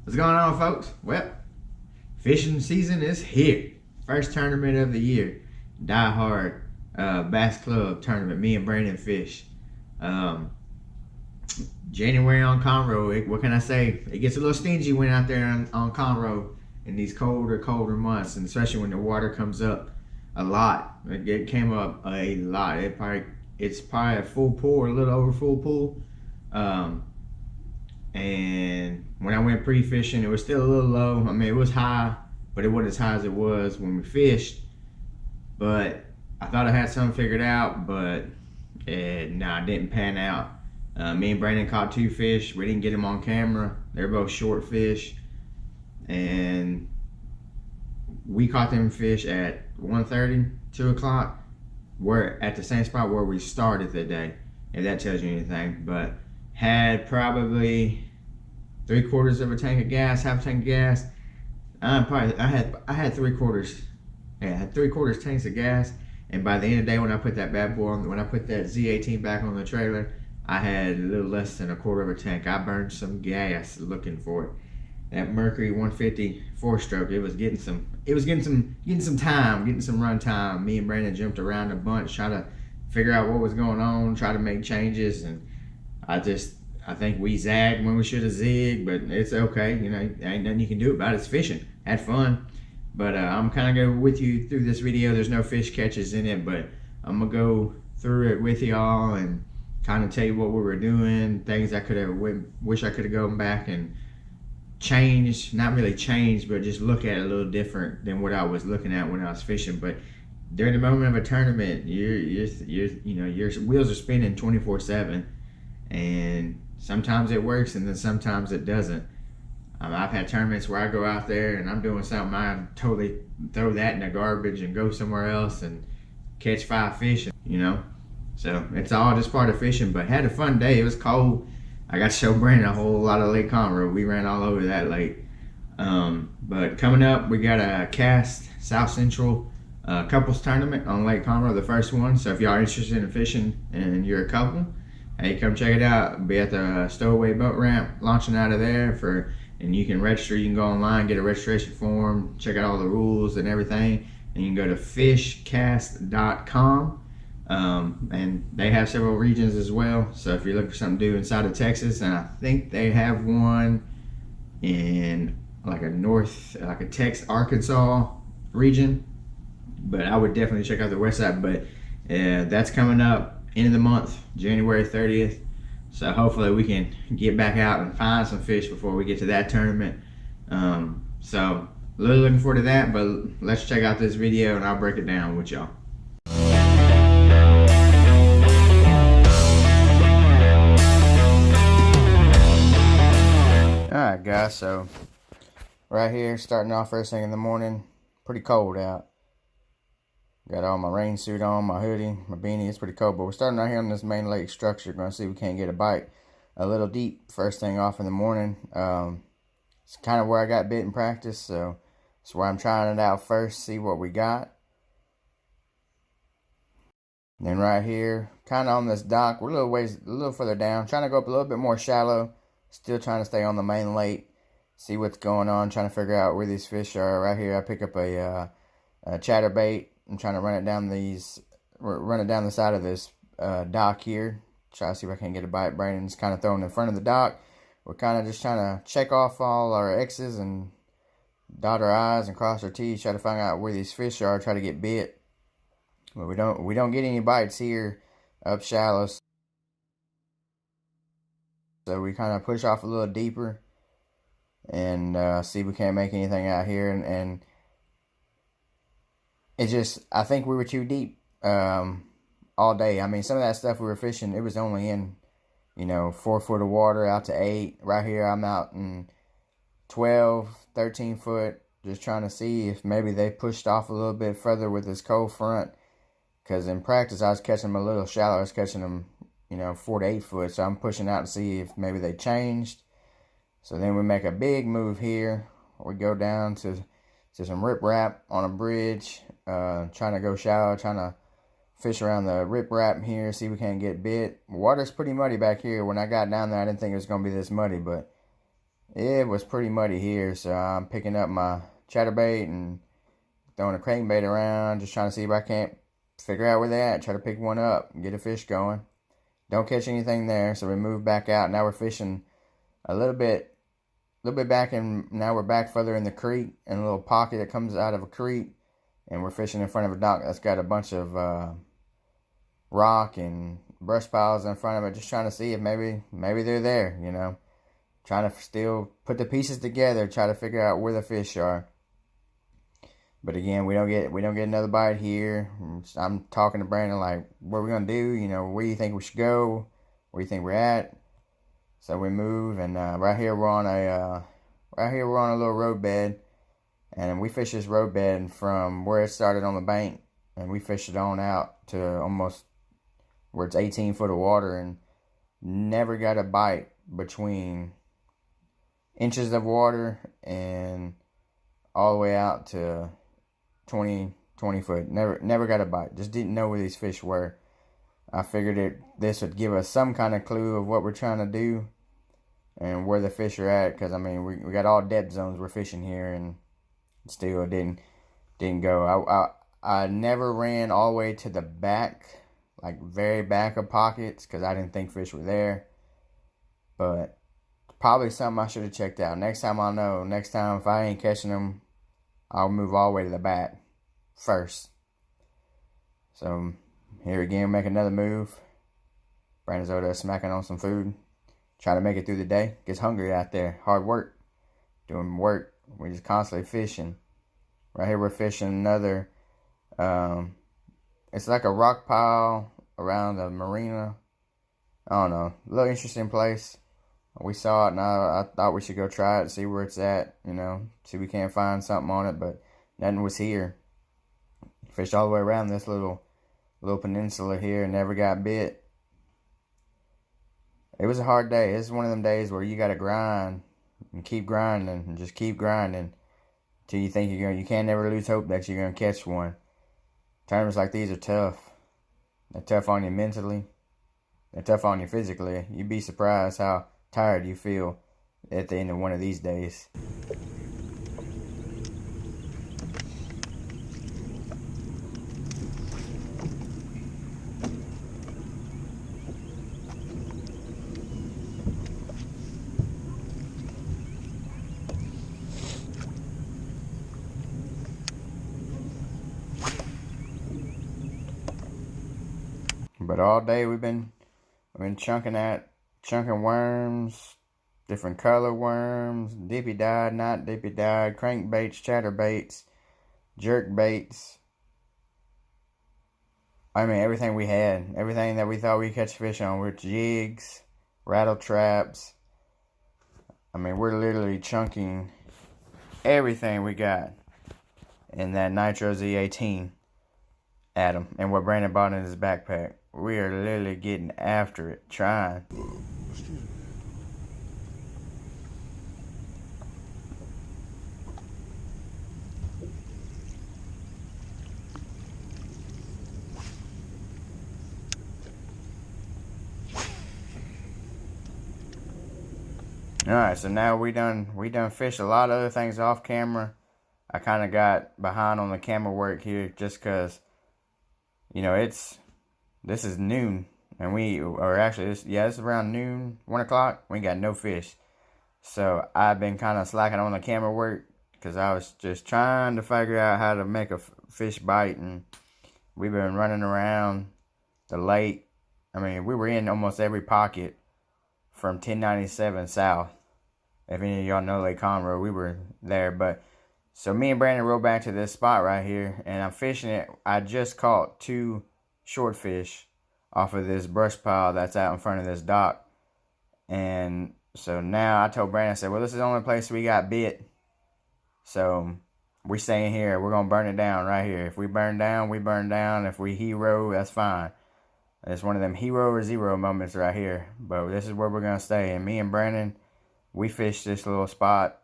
What's going on, folks? Well, fishing season is here. First tournament of the year. Die Hard Bass Club tournament. Me and Brandon fish. January on Conroe. What can I say? It gets a little stingy when out there on Conroe in these colder months, and especially when the water comes up a lot. It came up a lot. It's probably a full pool or a little over full pool. And when I went pre-fishing, it was still a little low. I mean, it was high, but it wasn't as high as it was when we fished. But I thought I had something figured out, but it didn't pan out. Me and Brandon caught 2 fish. We didn't get them on camera. They're both short fish. And we caught them fish at 1:30, 2 o'clock. We're at the same spot where we started the day, if that tells you anything. But had probably 3/4 of a tank of gas, half a tank of gas. I had 3/4. Yeah, I had 3/4 tanks of gas. And by the end of the day, when I put that bad boy on, when I put that Z18 back on the trailer, I had a little less than 1/4 of a tank. I burned some gas looking for it. That Mercury 150 4-stroke, it was getting some run time. Me and Brandon jumped around a bunch, trying to figure out what was going on, try to make changes, and I think we zagged when we should have zigged, but it's okay. You know, ain't nothing you can do about it. It's fishing. Had fun. But I'm kind of going with you through this video. There's no fish catches in it, but I'm going to go through it with y'all and kind of tell you what we were doing, things I could have wish I could have gone back and changed. Not really changed, but just look at it a little different than what I was looking at when I was fishing. But during the moment of a tournament, your wheels are spinning 24/7, and sometimes it works and then sometimes it doesn't. I've had tournaments where I go out there and I'm doing something, I totally throw that in the garbage and go somewhere else and catch 5 fish, you know. So it's all just part of fishing, but had a fun day. It was cold. I got to show Brandon a whole lot of Lake Conroe. We ran all over that lake. But coming up, we got a Cast South Central couples tournament on Lake Conroe, the first one. So if y'all are interested in fishing and you're a couple, hey, come check it out. It'll be at the Stowaway Boat Ramp, launching out of there and you can register. You can go online, get a registration form, check out all the rules and everything, and you can go to fishcast.com. And they have several regions as well. So if you're looking for something to do inside of Texas, and I think they have one in like a Texas, Arkansas region, but I would definitely check out the west side. But that's coming up end of the month, January 30th. So hopefully we can get back out and find some fish before we get to that tournament. So really looking forward to that, but let's check out this video and I'll break it down with y'all. Alright guys, so right here, starting off first thing in the morning, pretty cold out. Got all my rain suit on, my hoodie, my beanie. It's pretty cold, but we're starting out here on this main lake structure. Going to see if we can't get a bite a little deep first thing off in the morning. It's kind of where I got bit in practice, so that's where I'm trying it out first, see what we got. And then right here, kind of on this dock, we're a little further down, trying to go up a little bit more shallow. Still trying to stay on the main lake, see what's going on, trying to figure out where these fish are. Right here, I pick up a chatterbait. I'm trying to run it down the side of this dock here. Try to see if I can get a bite. Brandon's kind of throwing in front of the dock. We're kind of just trying to check off all our X's and dot our I's and cross our T's. Try to find out where these fish are. Try to get bit. But we don't get any bites here up shallow. So we kind of push off a little deeper and see if we can't make anything out here. And it's just, I think we were too deep all day. I mean, some of that stuff we were fishing, it was only in, 4 foot of water out to 8. Right here, I'm out in 12, 13 foot, just trying to see if maybe they pushed off a little bit further with this cold front. Because in practice, I was catching them a little shallow. I was catching them 4 to 8 foot. So I'm pushing out to see if maybe they changed. So then we make a big move here. We go down to some riprap on a bridge. Trying to go shallow, trying to fish around the riprap here, see if we can't get bit. Water's pretty muddy back here. When I got down there, I didn't think it was going to be this muddy, but it was pretty muddy here, so I'm picking up my chatterbait and throwing a crankbait around, just trying to see if I can't figure out where they're at, try to pick one up and get a fish going. Don't catch anything there, so we move back out. Now we're fishing a little bit back, and now we're back further in the creek, in a little pocket that comes out of a creek, and we're fishing in front of a dock that's got a bunch of rock and brush piles in front of it, just trying to see if maybe they're there, you know. Trying to still put the pieces together, try to figure out where the fish are. But again, we don't get another bite here. I'm talking to Brandon like, what are we gonna do? You know, where do you think we should go? Where do you think we're at? So we move, and right here we're on a little road bed, and we fish this road bed from where it started on the bank, and we fished it on out to almost where it's 18 foot of water, and never got a bite between inches of water and all the way out to 20 foot. Never got a bite. Just didn't know where these fish were. I figured this would give us some kind of clue of what we're trying to do and where the fish are at, because I mean we got all depth zones we're fishing here, and still didn't go. I never ran all the way to the back, like very back of pockets, because I didn't think fish were there. But probably something I should have checked out. Next time I'll know. Next time if I ain't catching them, I'll move all the way to the back first. So here again, make another move. Brandon's over there smacking on some food, trying to make it through the day. Gets hungry out there. Hard work, doing work. We're just constantly fishing. Right here we're fishing another. It's like a rock pile around the marina. I don't know, a little interesting place. We saw it, and I thought we should go try it, see where it's at, you know, see if we can't find something on it, but nothing was here. Fished all the way around this little peninsula here and never got bit. It was a hard day. This is one of them days where you got to grind and keep grinding and just keep grinding till you think you can't never lose hope that you're going to catch one. Tournaments like these are tough. They're tough on you mentally. They're tough on you physically. You'd be surprised how tired you feel at the end of one of these days. But all day we've been chunking worms, different color worms, dippy dyed, not dippy dyed, crankbaits, chatterbaits, jerk baits. I mean, everything we had, everything that we thought we'd catch fish on, with jigs, rattle traps. I mean, we're literally chunking everything we got in that Nitro Z18 at him, and what Brandon bought in his backpack. We are literally getting after it, trying. Alright, so now we done fished a lot of other things off camera. I kind of got behind on the camera work here just because, you know, this is noon, and it's around noon, 1 o'clock. We ain't got no fish. So I've been kind of slacking on the camera work because I was just trying to figure out how to make a fish bite, and we've been running around the lake. I mean, we were in almost every pocket from 1097 south. If any of y'all know Lake Conroe, we were there. But so me and Brandon rode back to this spot right here, and I'm fishing it. I just caught 2 short fish off of this brush pile that's out in front of this dock. And so now I told Brandon, I said, well, this is the only place we got bit. So we're staying here. We're going to burn it down right here. If we burn down, we burn down. If we hero, that's fine. It's one of them hero or zero moments right here. But this is where we're going to stay. And me and Brandon, we fished this little spot,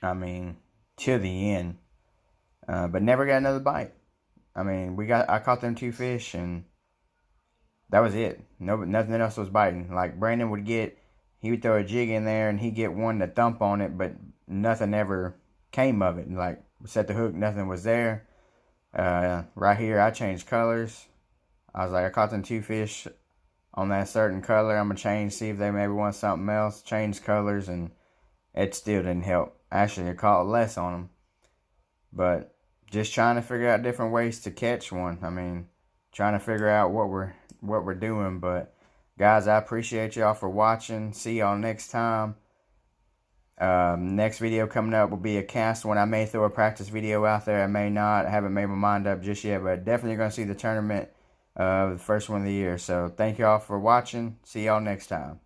I mean, to the end. But never got another bite. I mean, I caught them 2 fish, and that was it. Nothing else was biting. Like Brandon would get he would throw a jig in there and he'd get one to thump on it, but nothing ever came of it. Like, set the hook, nothing was there. Right here, I changed colors. I was like, I caught them 2 fish on that certain color. I'm going to change, see if they maybe want something else. Change colors, and it still didn't help. Actually, I caught less on them. But just trying to figure out different ways to catch one. I mean, trying to figure out what we're doing. But guys, I appreciate y'all for watching. See y'all next time. Next video coming up will be a cast one. I may throw a practice video out there. I may not. I haven't made my mind up just yet, but definitely going to see the tournament, the first one of the year. So thank y'all for watching. See y'all next time.